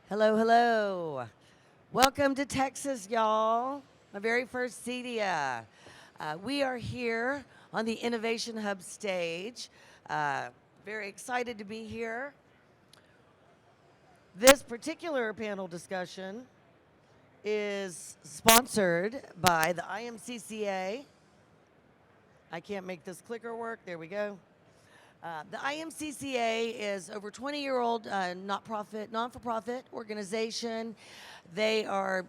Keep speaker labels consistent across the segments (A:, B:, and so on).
A: Hello, hello. Welcome to Texas, y'all. My very first CEDIA. We are here on the Innovation Hub stage. Very excited to be here. This particular panel discussion is sponsored by the IMCCA. I can't make this clicker work. There we go. The IMCCA is over 20-year-old non-for-profit organization. They are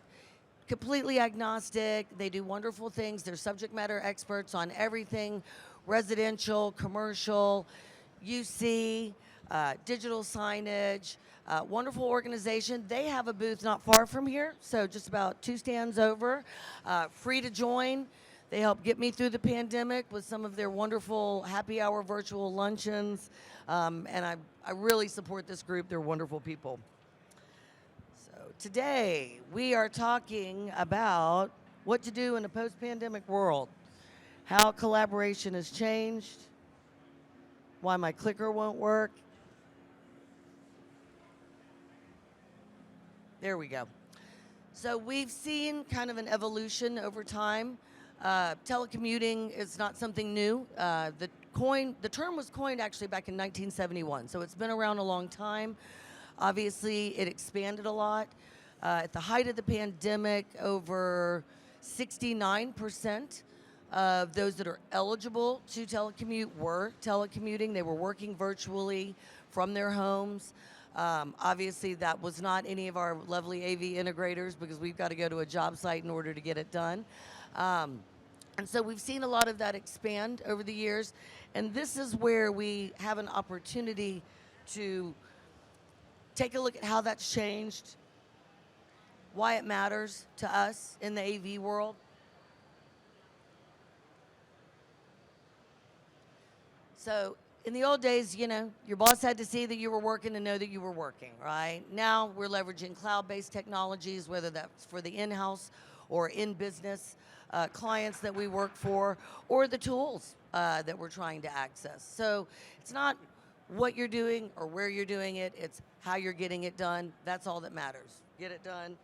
A: completely agnostic. They do wonderful things. They're subject matter experts on everything residential, commercial, UC, digital signage. Wonderful organization. They have a booth not far from here, so just about 2 stands over. Free to join. They helped get me through the pandemic with some of their wonderful happy hour virtual luncheons. And I really support this group. They're wonderful people. So today we are talking about what to do in a post-pandemic world, how collaboration has changed, why my clicker won't work. There we go. So we've seen kind of an evolution over time. Telecommuting is not something new. The term was coined actually back in 1971, so it's been around a long time. Obviously, it expanded a lot. At the height of the pandemic, over 69% of those that are eligible to telecommute were telecommuting. They were working virtually from their homes. Obviously, that was not any of our lovely AV integrators because we've got to go to a job site in order to get it done. And so we've seen a lot of that expand over the years. And this is where we have an opportunity to take a look at how that's changed, why it matters to us in the AV world. So in the old days, your boss had to see that you were working to know that you were working, right? Now we're leveraging cloud-based technologies, whether that's for the in-house or in-business clients that we work for, or the tools that we're trying to access. So it's not what you're doing or where you're doing it, it's how you're getting it done. That's all that matters. Get it done.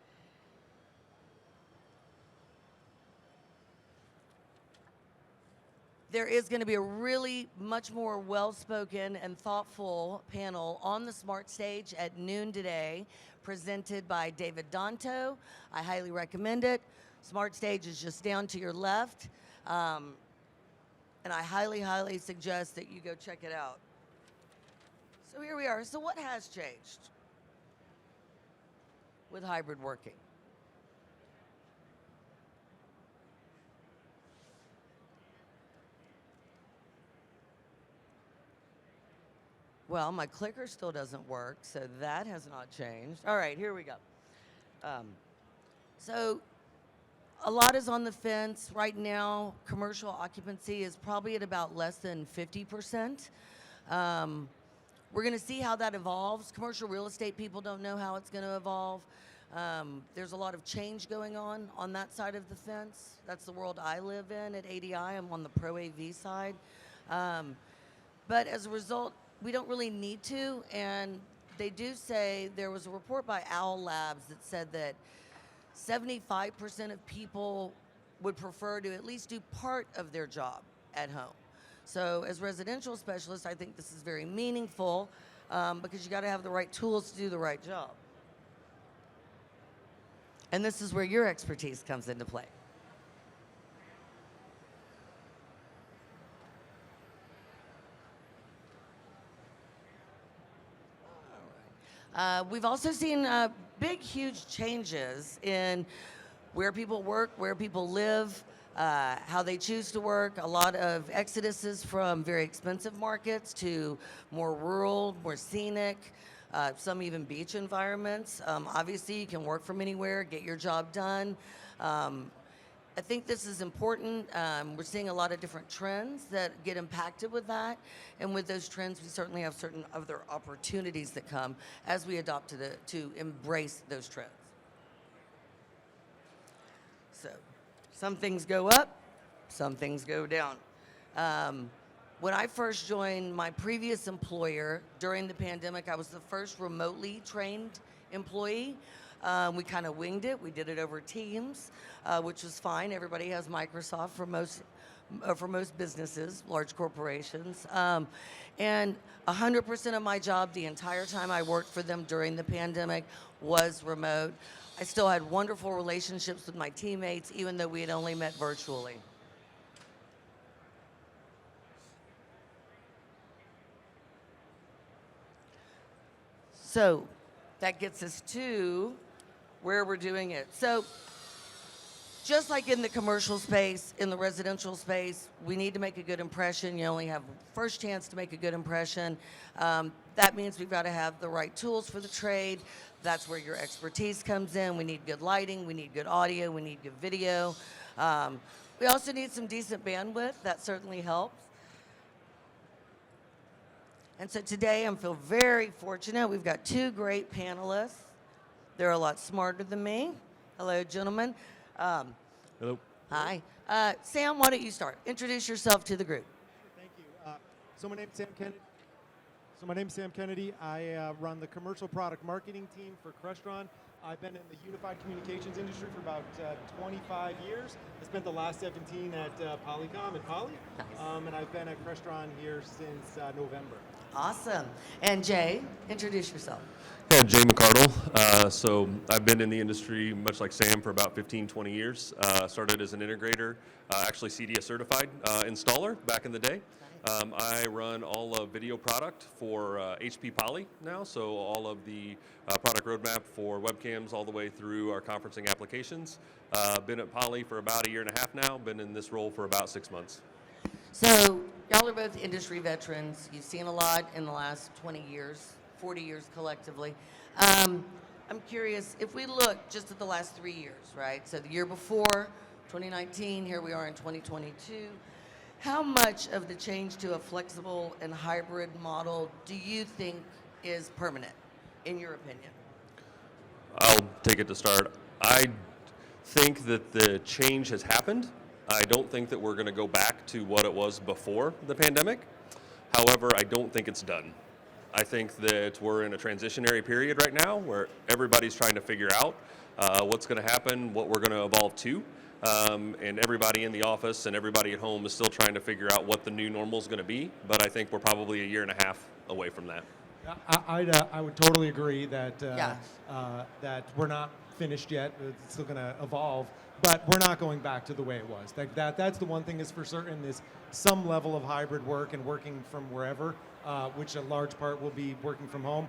A: There is going to be a really much more well-spoken and thoughtful panel on the Smart Stage at noon today, presented by David Danto. I highly recommend it. Smart Stage is just down to your left. And I highly, highly suggest that you go check it out. So here we are. So what has changed with hybrid working? Well, my clicker still doesn't work, so that has not changed. All right, here we go. So a lot is on the fence right now. Commercial occupancy is probably at about less than 50%. We're going to see how that evolves. Commercial real estate people don't know how it's going to evolve. There's a lot of change going on that side of the fence. That's the world I live in at ADI. I'm on the Pro AV side. But as a result, we don't really need to. And they do say, there was a report by Owl Labs that said that 75% of people would prefer to at least do part of their job at home. So as residential specialists, I think this is very meaningful because you got to have the right tools to do the right job. And this is where your expertise comes into play. We've also seen big, huge changes in where people work, where people live, how they choose to work. A lot of exoduses from very expensive markets to more rural, more scenic, some even beach environments. Obviously, you can work from anywhere, get your job done. I think this is important. We're seeing a lot of different trends that get impacted with that. And with those trends, we certainly have certain other opportunities that come as we adopt to embrace those trends. So some things go up, some things go down. When I first joined my previous employer during the pandemic, I was the first remotely trained employee. We kind of winged it. We did it over Teams, which was fine. Everybody has Microsoft for most businesses, large corporations. And 100% of my job the entire time I worked for them during the pandemic was remote. I still had wonderful relationships with my teammates, even though we had only met virtually. So that gets us to where we're doing it. So just like in the commercial space, in the residential space, we need to make a good impression. You only have first chance to make a good impression. That means we've got to have the right tools for the trade. That's where your expertise comes in. We need good lighting, we need good audio, we need good video. We also need some decent bandwidth. That certainly helps. And so today I feel very fortunate. We've got two great panelists. They're a lot smarter than me. Hello, gentlemen.
B: Hello.
A: Hi. Sam, why don't you start? Introduce yourself to the group.
B: Thank you. So my name's Sam Kennedy. I run the commercial product marketing team for Crestron. I've been in the unified communications industry for about 25 years. I spent the last 17 at Polycom and Poly.
A: Nice.
B: And I've been at Crestron here since November.
A: Awesome. And Jay, introduce yourself.
C: Yeah, Jay McCardle. So I've been in the industry, much like Sam, for about 15, 20 years. Started as an integrator, actually CEDIA certified installer back in the day. I run all of video product for HP Poly now, so all of the product roadmap for webcams all the way through our conferencing applications. Been at Poly for about a year and a half now, been in this role for about 6 months.
A: So y'all are both industry veterans. You've seen a lot in the last 20 years, 40 years collectively. I'm curious, if we look just at the last 3 years, right? So the year before, 2019, here we are in 2022. How much of the change to a flexible and hybrid model do you think is permanent, in your opinion?
C: I'll take it to start. I think that the change has happened. I don't think that we're going to go back to what it was before the pandemic. However, I don't think it's done. I think that we're in a transitionary period right now where everybody's trying to figure out what's going to happen, what we're going to evolve to. And everybody in the office and everybody at home is still trying to figure out what the new normal is going to be. But I think we're probably a year and a half away from that.
B: I would totally agree that
A: Yeah.
B: that we're not finished yet. It's still going to evolve, but we're not going back to the way it was. That's the one thing is for certain is some level of hybrid work and working from wherever, which a large part will be working from home.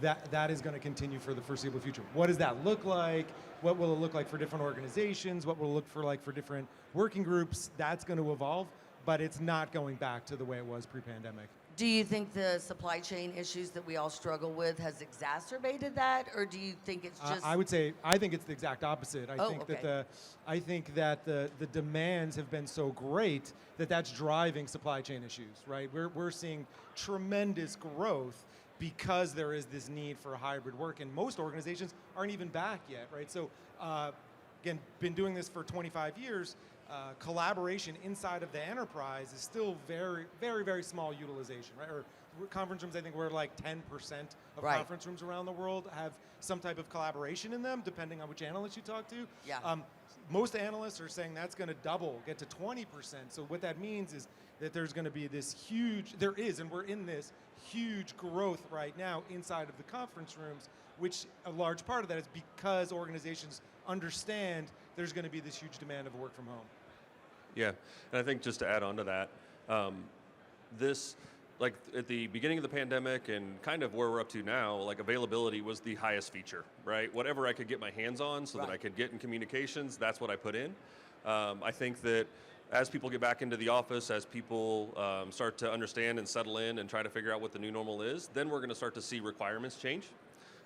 B: That is going to continue for the foreseeable future. What does that look like? What will it look like for different organizations? What will it look for different working groups? That's going to evolve, but it's not going back to the way it was pre-pandemic.
A: Do you think the supply chain issues that we all struggle with has exacerbated that, or do you think it's just?
B: I think it's the exact opposite. I think that the demands have been so great that that's driving supply chain issues. Right, we're seeing tremendous growth because there is this need for hybrid work, and most organizations aren't even back yet. Right, so again, been doing this for 25 years. Collaboration inside of the enterprise is still very, very, very small utilization, right? Or conference rooms, I think we're like 10% of
A: Right.
B: conference rooms around the world have some type of collaboration in them, depending on which analyst you talk to.
A: Yeah.
B: Most analysts are saying that's going to double, get to 20%. So what that means is that there's going to be this huge, and we're in this huge growth right now inside of the conference rooms, which a large part of that is because organizations understand there's going to be this huge demand of work from home.
C: Yeah, and I think just to add on to that, this, like at the beginning of the pandemic and kind of where we're up to now, like availability was the highest feature, right? Whatever I could get my hands on so that I could get in communications, that's what I put in. I think that as people get back into the office, as people start to understand and settle in and try to figure out what the new normal is, then we're going to start to see requirements change.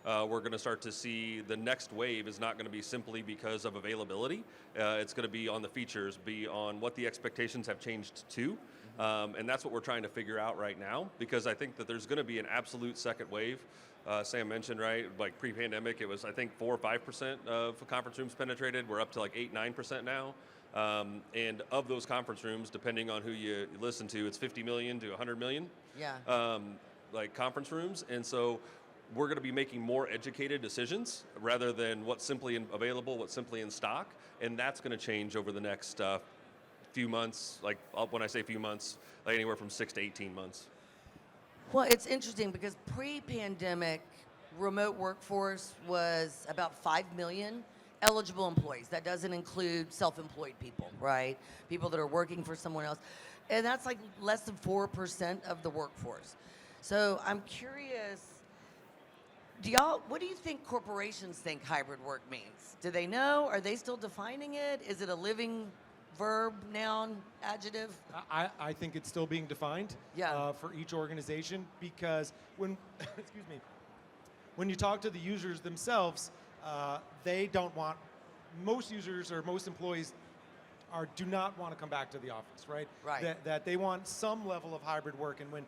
C: We're going to start to see the next wave is not going to be simply because of availability. It's going to be on the features, be on what the expectations have changed to. And that's what we're trying to figure out right now, because I think that there's going to be an absolute second wave. Sam mentioned, right, like pre-pandemic, it was, I think, 4 or 5% of conference rooms penetrated. We're up to like 8, 9% now. And of those conference rooms, depending on who you listen to, it's 50 million to 100 million.
A: Yeah.
C: Like conference rooms. And so we're going to be making more educated decisions rather than what's simply available, what's simply in stock, and that's going to change over the next few months. Like when I say few months, like anywhere from 6 to 18 months.
A: Well, it's interesting because pre-pandemic, remote workforce was about 5 million eligible employees. That doesn't include self-employed people, right? People that are working for someone else. And that's like less than 4% of the workforce. So I'm curious, what do you think corporations think hybrid work means? Do they know? Are they still defining it? Is it a living verb, noun, adjective?
B: I think it's still being defined for each organization, because when, excuse me, when you talk to the users themselves, they don't want, most users or most employees do not want to come back to the office, right?
A: Right.
B: That they want some level of hybrid work, and when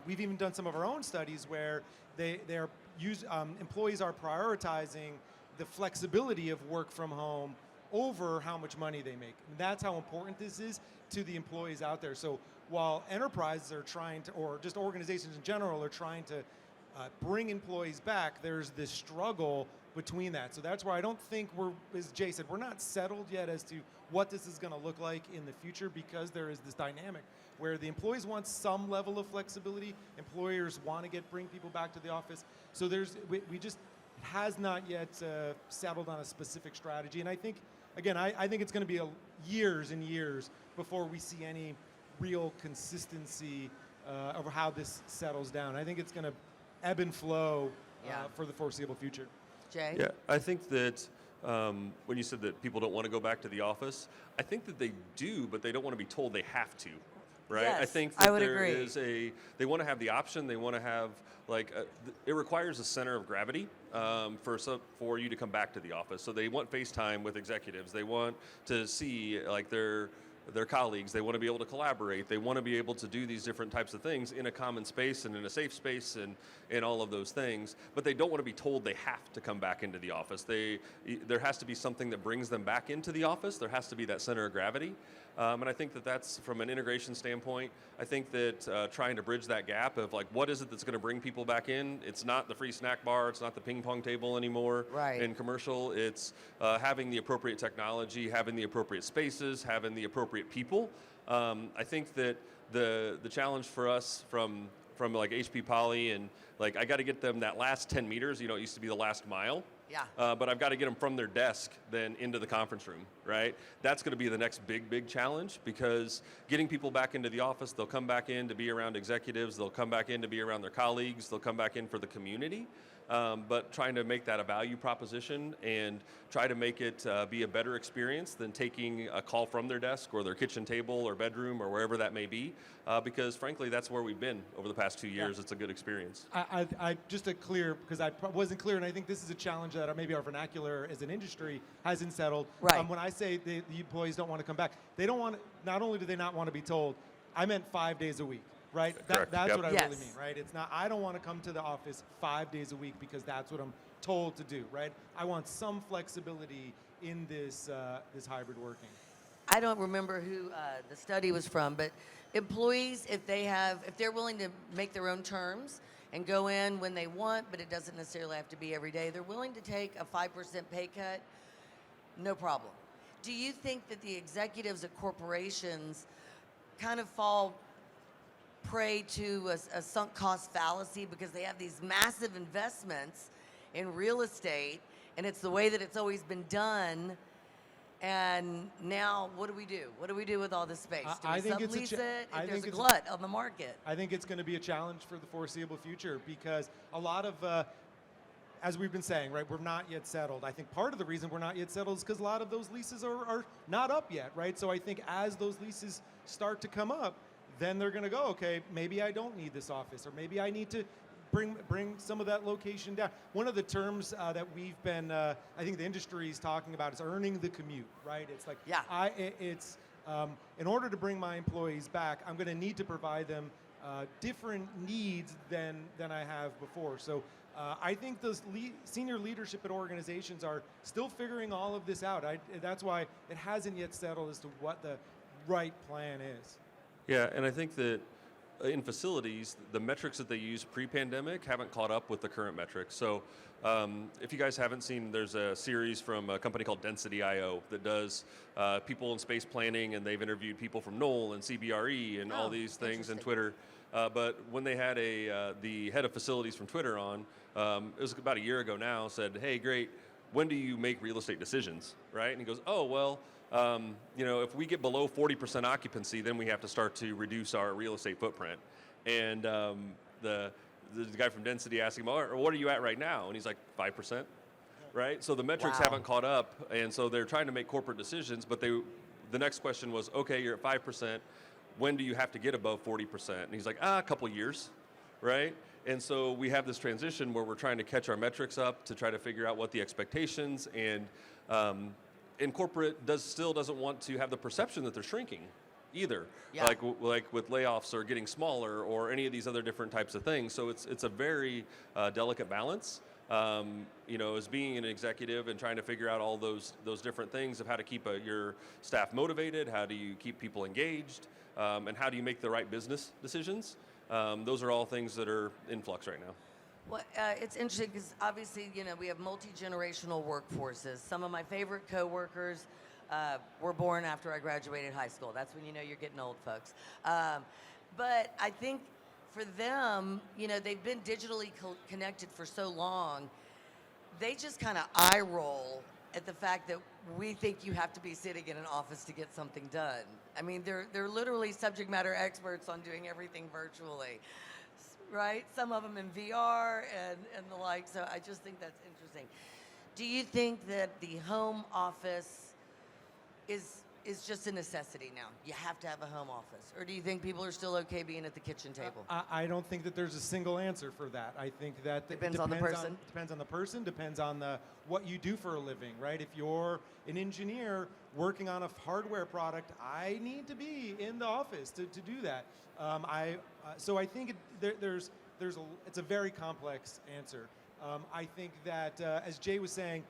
B: we've even done some of our own studies where employees are prioritizing the flexibility of work from home over how much money they make. And that's how important this is to the employees out there. So while enterprises are trying to, or just organizations in general are trying to bring employees back, there's this struggle between that. So that's where I don't think as Jay said, we're not settled yet as to what this is going to look like in the future, because there is this dynamic where the employees want some level of flexibility, employers want to bring people back to the office. So we just has not yet settled on a specific strategy. And I think, again, I think it's going to be years and years before we see any real consistency over how this settles down. I think it's going to ebb and flow for the foreseeable future.
A: Jay?
C: Yeah, I think that when you said that people don't want to go back to the office, I think that they do, but they don't want to be told they have to, right?
A: Yes,
C: I think that
A: I would
C: there
A: agree.
C: is they want to have the option, they want to have, it requires a center of gravity for you to come back to the office. So they want FaceTime with executives. They want to see their colleagues. They want to be able to collaborate. They want to be able to do these different types of things in a common space and in a safe space and all of those things. But they don't want to be told they have to come back into the office. There has to be something that brings them back into the office. There has to be that center of gravity. And I think that that's, from an integration standpoint, I think that trying to bridge that gap of what is it that's going to bring people back in? It's not the free snack bar, it's not the ping pong table anymore in commercial. It's having the appropriate technology, having the appropriate spaces, having the appropriate people. I think that the challenge for us from HP Poly and I got to get them that last 10 meters, it used to be the last mile.
A: Yeah.
C: But I've got to get them from their desk then into the conference room, right? That's going to be the next big challenge, because getting people back into the office, they'll come back in to be around executives, they'll come back in to be around their colleagues, they'll come back in for the community. But trying to make that a value proposition and try to make it be a better experience than taking a call from their desk or their kitchen table or bedroom or wherever that may be, because frankly, that's where we've been over the past 2 years. It's a good experience.
B: I just to clear, because I wasn't clear, and I think this is a challenge that maybe our vernacular as an industry hasn't settled.
A: Right.
B: When I say the employees don't want to come back, they don't want. Not only do they not want to be told, I meant 5 days a week. Right?
C: Correct.
B: That's what I
A: Yes.
B: really mean, right? It's not, I don't want to come to the office 5 days a week because that's what I'm told to do, right? I want some flexibility in this hybrid working.
A: I don't remember who the study was from, but employees, if they're willing to make their own terms and go in when they want, but it doesn't necessarily have to be every day, they're willing to take a 5% pay cut, no problem. Do you think that the executives at corporations kind of fall prey to a sunk cost fallacy because they have these massive investments in real estate, and it's the way that it's always been done? And now, what do we do? What do we do with all this space? Do we sublease it? If there's a glut on the market.
B: I think it's going to be a challenge for the foreseeable future, because a lot of, as we've been saying, right, we're not yet settled. I think part of the reason we're not yet settled is because a lot of those leases are not up yet, right? So I think as those leases start to come up, then they're going to go, okay, maybe I don't need this office, or maybe I need to bring some of that location down. One of the terms that we've been, I think the industry is talking about, is earning the commute, right? It's like, in order to bring my employees back, I'm going to need to provide them different needs than I have before. So I think those senior leadership at organizations are still figuring all of this out. That's why it hasn't yet settled as to what the right plan is.
C: Yeah, and I think that in facilities, the metrics that they used pre-pandemic haven't caught up with the current metrics. So if you guys haven't seen, there's a series from a company called CEDIAExpo22 that does people in space planning, and they've interviewed people from Knoll and CBRE and all these things and Twitter. But when they had the head of facilities from Twitter on, it was about a year ago now, said, hey, great, when do you make real estate decisions, right? And he goes, oh, well, if we get below 40% occupancy, then we have to start to reduce our real estate footprint. And the guy from Density asked him, oh, what are you at right now? And he's like, 5%, right? So the metrics haven't caught up, and so they're trying to make corporate decisions, but the next question was, okay, you're at 5%, when do you have to get above 40%? And he's like, a couple years, right? And so we have this transition where we're trying to catch our metrics up to try to figure out what the expectations, and corporate still doesn't want to have the perception that they're shrinking either, like with layoffs or getting smaller or any of these other different types of things. So it's a very delicate balance. As being an executive and trying to figure out all those different things of how to keep your staff motivated, how do you keep people engaged, and how do you make the right business decisions. Those are all things that are in flux right now.
A: Well, it's interesting because obviously, we have multi-generational workforces. Some of my favorite coworkers were born after I graduated high school. That's when you know you're getting old, folks. But I think for them, they've been digitally connected for so long, they just kind of eye roll at the fact that we think you have to be sitting in an office to get something done. I mean, they're literally subject matter experts on doing everything virtually. Right? Some of them in VR and the like. So I just think that's interesting. Do you think that the home office is just a necessity now? You have to have a home office. Or do you think people are still okay being at the kitchen table?
B: I don't think that there's a single answer for that. I think that
A: depends on the person.
B: Depends on the person, depends on what you do for a living, right? If you're an engineer working on a hardware product, I need to be in the office to do that. So I think it's a very complex answer. I think that, as Jay was saying,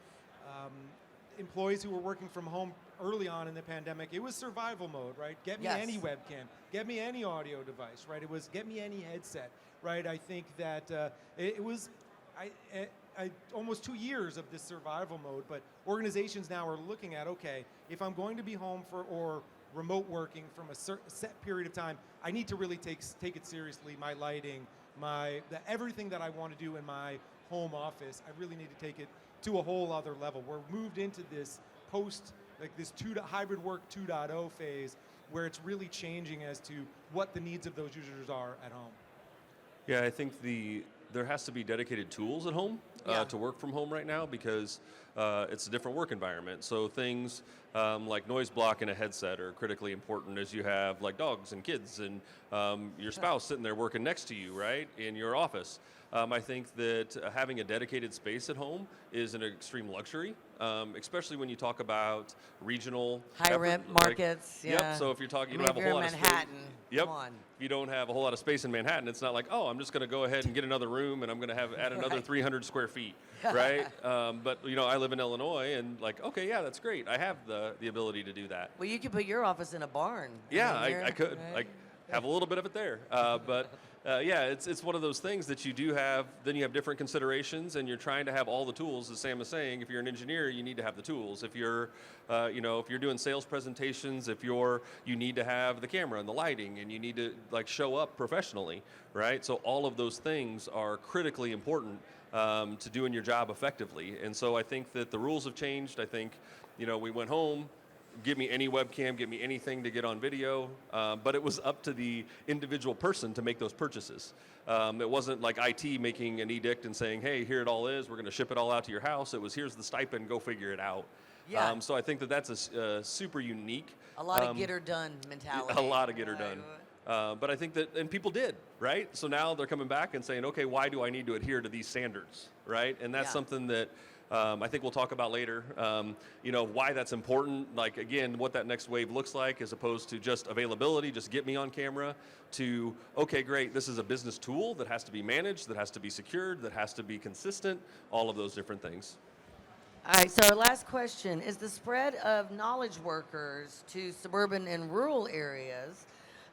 B: employees who were working from home early on in the pandemic, it was survival mode, right? Get me any webcam, get me any audio device, right? It was get me any headset, right? I think that it was almost 2 years of this survival mode, but organizations now are looking at, okay, if I'm going to be home or remote working from a set period of time, I need to really take it seriously. My lighting, everything that I want to do in my home office, I really need to take it to a whole other level. We're moved into this hybrid work 2.0 phase where it's really changing as to what the needs of those users are at home.
C: Yeah, I think there has to be dedicated tools at home to work from home right now because it's a different work environment. So things like noise block in a headset are critically important as you have like dogs and kids and your spouse sitting there working next to you, right, in your office. I think that having a dedicated space at home is an extreme luxury, especially when you talk about regional
A: high rent markets.
C: Yep. So if you're talking, you don't have a whole lot of space. Yep.
A: Come on.
C: If you don't have a whole lot of space in Manhattan, it's not like, oh, I'm just going to go ahead and get another room and I'm going to add another 300 square feet, right? But I live in Illinois and like, okay, yeah, that's great. I have the ability to do that.
A: Well, you could put your office in a barn.
C: Yeah, I could. Right? I have a little bit of it there, but. It's one of those things that you do have, then you have different considerations and you're trying to have all the tools, as Sam is saying. If you're an engineer, you need to have the tools. If you're, if you're doing sales presentations, you need to have the camera and the lighting and you need to show up professionally, right? So all of those things are critically important to doing your job effectively. And so I think that the rules have changed. I think, we went home, give me any webcam, give me anything to get on video, but it was up to the individual person to make those purchases. It wasn't like IT making an edict and saying, hey, here it all is, we're going to ship it all out to your house. It was, here's the stipend, go figure it out. Yeah. So I think that's a super unique.
A: A lot of get her done mentality.
C: A lot of get her done. But I think that, and people did, right? So now they're coming back and saying, okay, why do I need to adhere to these standards, right? And that's something that I think we'll talk about later, why that's important, again, what that next wave looks like as opposed to just availability, just get me on camera, to, okay, great, this is a business tool that has to be managed, that has to be secured, that has to be consistent, all of those different things.
A: All right, so our last question, is the spread of knowledge workers to suburban and rural areas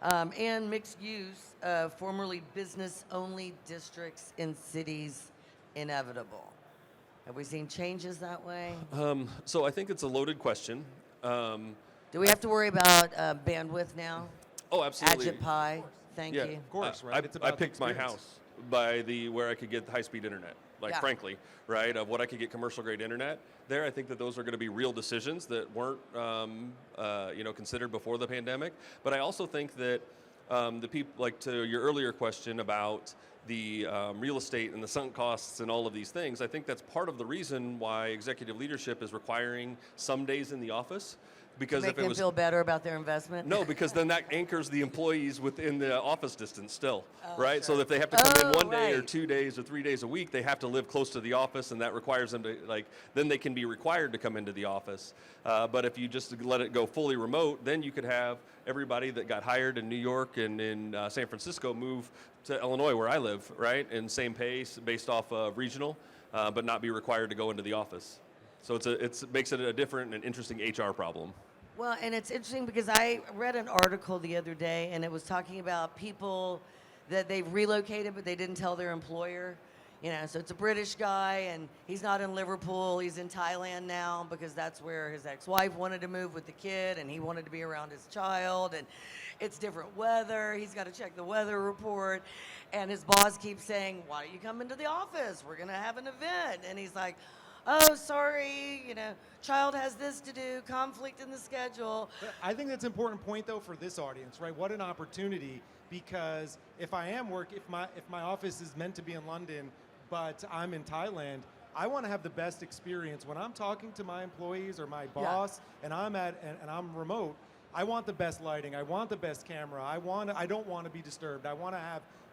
A: And mixed use, formerly business-only districts in cities inevitable. Have we seen changes that way?
C: So I think it's a loaded question.
A: Do we have to worry about bandwidth now?
C: Oh, absolutely.
A: Agit Pi, thank
C: Yeah,
A: you.
B: Of course, right?
C: I,
B: It's
C: I
B: about the
C: picked my
B: experience.
C: house by where I could get high-speed internet. Like,
A: Yeah.
C: frankly, right, of what I could get commercial-grade internet. There, I think that those are going to be real decisions that weren't, considered before the pandemic. But I also think that the people, like to your earlier question about the real estate and the sunk costs and all of these things, I think that's part of the reason why executive leadership is requiring some days in the office. Because
A: Make
C: if it
A: them
C: was
A: feel better about their investment?
C: no, because then that anchors the employees within the office distance still, right?
A: sure.
C: So if they have to come in
A: Oh,
C: one day or
A: right.
C: 2 days or 3 days a week, they have to live close to the office, and that requires them to, then they can be required to come into the office. But if you just let it go fully remote, then you could have everybody that got hired in New York and in San Francisco move to Illinois, where I live, right? And same pace based off of regional, but not be required to go into the office. So it makes it a different and interesting HR problem.
A: Well, and it's interesting because I read an article the other day, and it was talking about people that they've relocated, but they didn't tell their employer. So it's a British guy, and he's not in Liverpool. He's in Thailand now because that's where his ex-wife wanted to move with the kid, and he wanted to be around his child. And it's different weather. He's got to check the weather report, and his boss keeps saying, "Why don't you come into the office? We're gonna have an event." And he's like, "Oh, sorry, child has this to do, conflict in the schedule."
B: But I think that's an important point, though, for this audience, right? What an opportunity, because if my office is meant to be in London, but I'm in Thailand, I want to have the best experience when I'm talking to my employees or my boss, and I'm remote. I want the best lighting. I want the best camera. I don't want to be disturbed. I want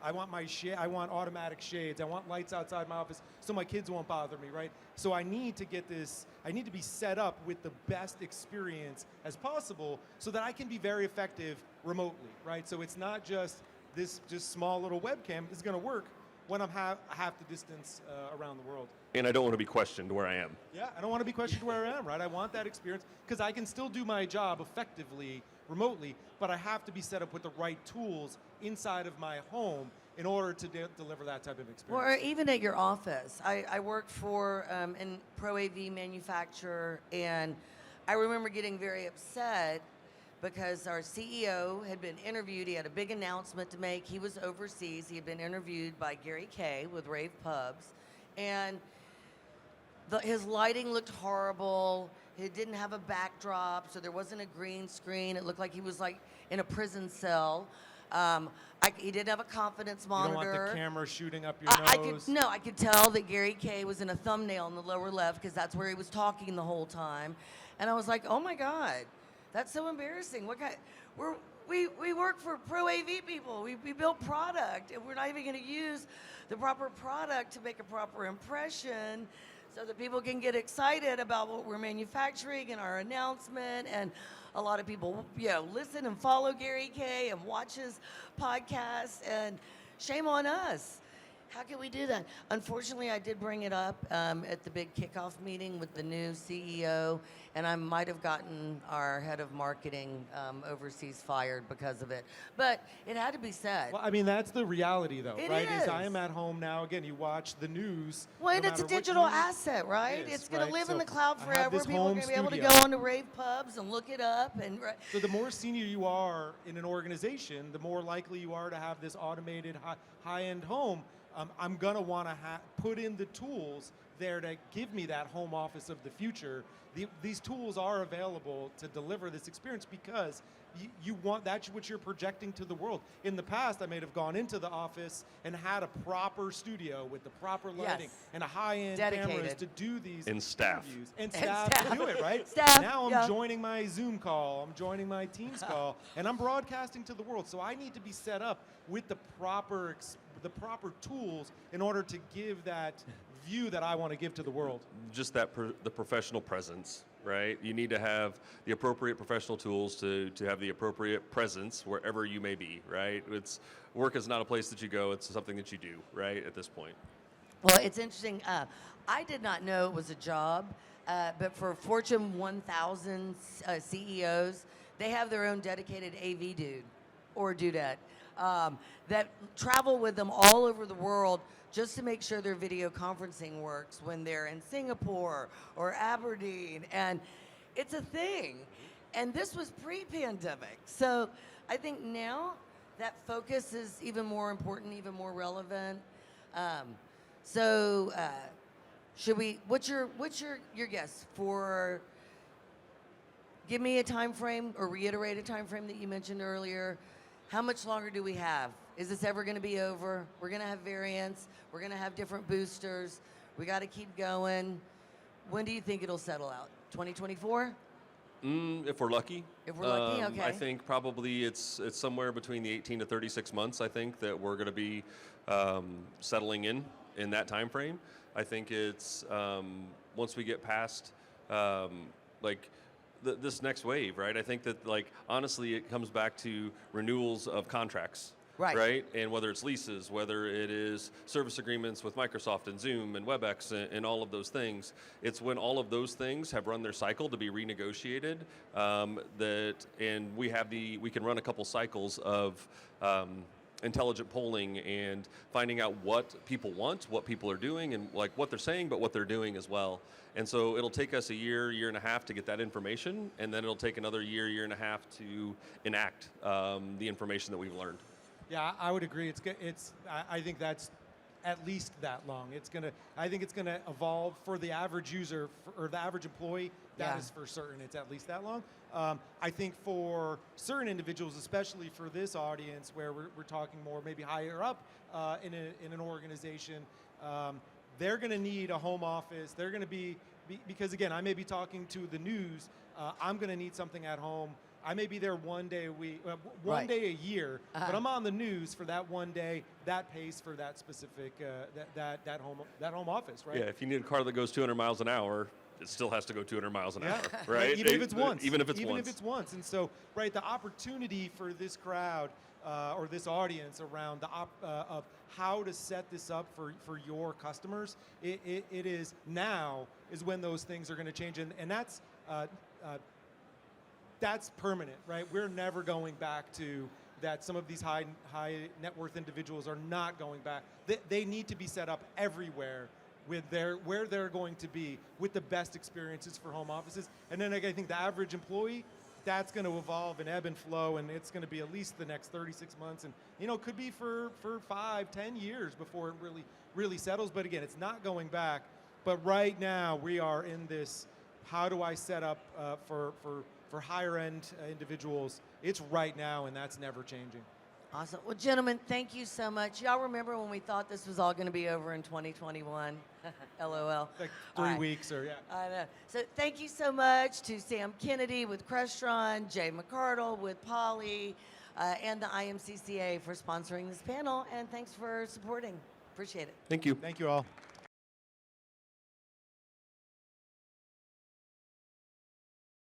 B: automatic shades. I want lights outside my office so my kids won't bother me, right? So I need to be set up with the best experience as possible so that I can be very effective remotely, right? So it's not just this small little webcam. It's going to work when I'm half the distance around the world.
C: And I don't want to be questioned where I am.
B: Yeah, I don't want to be questioned where I am, right? I want that experience because I can still do my job effectively remotely, but I have to be set up with the right tools inside of my home in order to deliver that type of experience.
A: Or even at your office. I worked for a Pro AV manufacturer, and I remember getting very upset because our CEO had been interviewed. He had a big announcement to make. He was overseas. He had been interviewed by Gary Kay with Rave Pubs, and his lighting looked horrible. It didn't have a backdrop, so there wasn't a green screen. It looked like he was like in a prison cell. He didn't have a confidence monitor.
B: You don't want the camera shooting up your nose.
A: I could tell that Gary Kay was in a thumbnail in the lower left because that's where he was talking the whole time. And I was like, oh my God, that's so embarrassing. We work for Pro AV people. We build product, and we're not even going to use the proper product to make a proper impression so that people can get excited about what we're manufacturing and our announcement. And a lot of people, listen and follow Gary Kay and watch his podcast, and shame on us. How can we do that? Unfortunately, I did bring it up at the big kickoff meeting with the new CEO, and I might have gotten our head of marketing overseas fired because of it. But it had to be said.
B: Well, I mean, that's the reality, though,
A: It
B: right?
A: is.
B: I am at home now. Again, you watch the news.
A: Well, and
B: no
A: it's a
B: matter what
A: digital
B: news
A: asset, right?
B: it is,
A: It's going
B: right?
A: to live
B: So
A: in the cloud
B: I have
A: forever.
B: this
A: People are
B: home
A: going to be able to
B: studio.
A: go onto Rave Pubs and look it up.
B: So the more senior you are in an organization, the more likely you are to have this automated high-end home. I'm going to want to put in the tools there to give me that home office of the future. These tools are available to deliver this experience because you want, that's what you're projecting to the world. In the past, I may have gone into the office and had a proper studio with the proper lighting and a high-end
A: Dedicated.
B: cameras to do these
C: And staff.
B: interviews. And staff to do it, right?
A: Staff,
B: Now I'm
A: yeah.
B: joining my Zoom call, I'm joining my Teams call, and I'm broadcasting to the world. So I need to be set up with the proper tools in order to give that view that I want to give to the world.
C: Just the professional presence, right? You need to have the appropriate professional tools to have the appropriate presence wherever you may be, right? Work is not a place that you go, it's something that you do, right, at this point.
A: Well, it's interesting. I did not know it was a job, but for Fortune 1000 CEOs, they have their own dedicated AV dude or dudette that travel with them all over the world just to make sure their video conferencing works when they're in Singapore or Aberdeen. And it's a thing. And this was pre-pandemic. So I think now that focus is even more important, even more relevant. Should we, what's your guess for, give me a time frame or reiterate a time frame that you mentioned earlier. How much longer do we have? Is this ever going to be over? We're going to have variants. We're going to have different boosters. We got to keep going. When do you think it'll settle out? 2024?
C: If we're lucky.
A: If we're lucky, okay.
C: I think probably it's somewhere between the 18 to 36 months. I think that we're going to be settling in that time frame. I think it's once we get past this next wave, right? I think that honestly, it comes back to renewals of contracts. Right. And whether it's leases, whether it is service agreements with Microsoft and Zoom and WebEx and all of those things, it's when all of those things have run their cycle to be renegotiated and we can run a couple cycles of intelligent polling and finding out what people want, what people are doing, and what they're saying, but what they're doing as well. And so it'll take us a year and a half to get that information, and then it'll take another year and a half to enact the information that we've learned.
B: Yeah, I would agree. I think that's at least that long. I think it's gonna evolve for the average user or the average employee. That is for certain. It's at least that long. I think for certain individuals, especially for this audience, where we're talking more maybe higher up in an organization, they're going to need a home office. They're going to be because again, I may be talking to the news. I'm going to need something at home. I may be there one day a week, one day a year, but I'm on the news for that one day. That pays for that specific that home office, right?
C: Yeah, if you need a car that goes 200 miles an hour, it still has to go 200 miles an hour, right?
B: Right? Even if it's once.
C: Even if it's once.
B: And so, right, the opportunity for this crowd or this audience around of how to set this up for your customers, it is now is when those things are going to change, and that's permanent, right? We're never going back to that. Some of these high net worth individuals are not going back. They need to be set up everywhere with where they're going to be with the best experiences for home offices. And then I think the average employee, that's going to evolve and ebb and flow, and it's going to be at least the next 36 months, and could be for 5-10 years before it really settles. But again, it's not going back. But right now we are in this. How do I set up for higher end individuals? It's right now, and that's never changing.
A: Awesome. Well, gentlemen, thank you so much. Y'all remember when we thought this was all going to be over in 2021? LOL.
B: Like 3 weeks or
A: I know. So thank you so much to Sam Kennedy with Crestron, Jay McCardle with Poly, and the IMCCA for sponsoring this panel. And thanks for supporting. Appreciate it.
C: Thank you.
B: Thank you all.